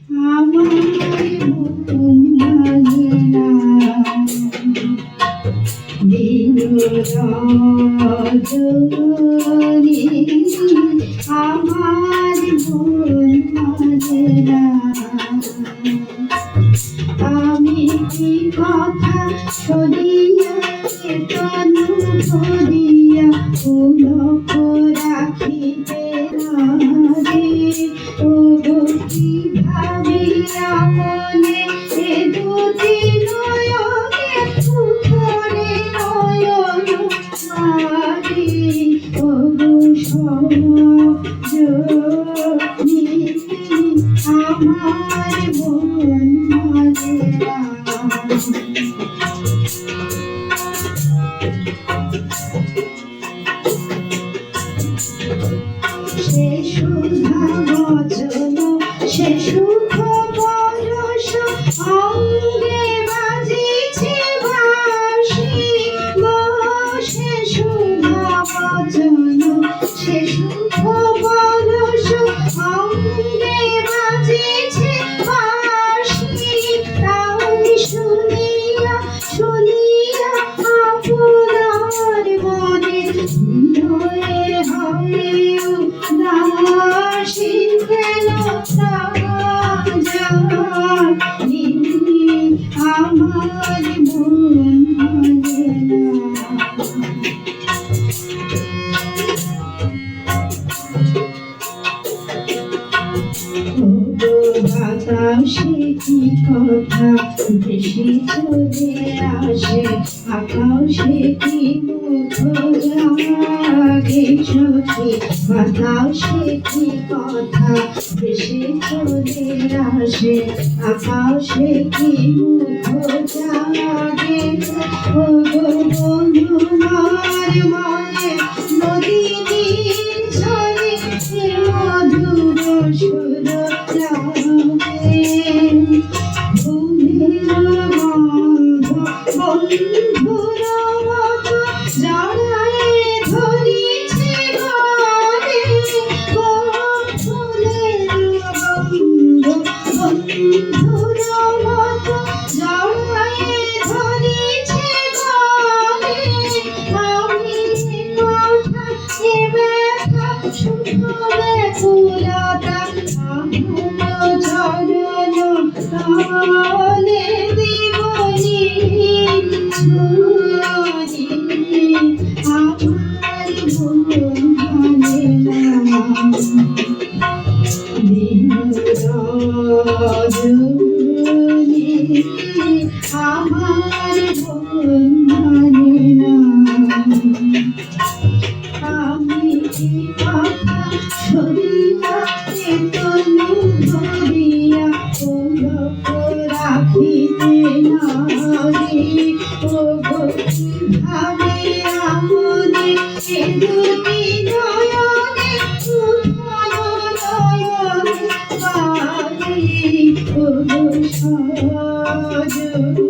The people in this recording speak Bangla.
আমার মন মানে না দিন রজনী আমার মন মানে না আমি কি কথা শুনিয়া তনু ধরিয়া পুলক রাখিতে নারে ও কি ভাবিয়া মনে এ দুটি নয়নে সুখরে নয়ন মারি ও সজনী আমার মন মানে না সে সুধা বচন সে সুখ পরশ অঙ্গে বাজিছে বাঁশি গো সে সুধা বচন সে সুখ পরশ অঙ্গে বাজিছে বাঁশি তাই শুনিয়া শুনিয়া আপনার মনে হয়ে হয়ে দাসী কেন জানি আমার মন মানে না বাতাসে কি কথা বেশি চলে আসে আকাশে কি মুখ লাগে সখী বাতাসে কি কথা বেশি চলে আসে আকাশে কি মুখ জাগে ও বন্ধু মার মনে নদী নীল ছড়ে মধুর সুর বন্ধুর মতো জড়ায়ে ধরিছে ঘরে ফুলের গন্ধ বন্ধুর মতো জড়ায়ে ধরিছে ঘরে আমি কথা এ ব্যথা শুনবে পুরাতা আমার চরণ তালে দিবনি আমার মন মানে না দিন রজনী আমার মন মানে না আমি কি কথা শুনিয়া তনু ধরিয়া পুলক রাখিতে নারি ও ভাবিয়া মনে এ দুটি নয়নে সুধর নয়ন মারি ও সজনী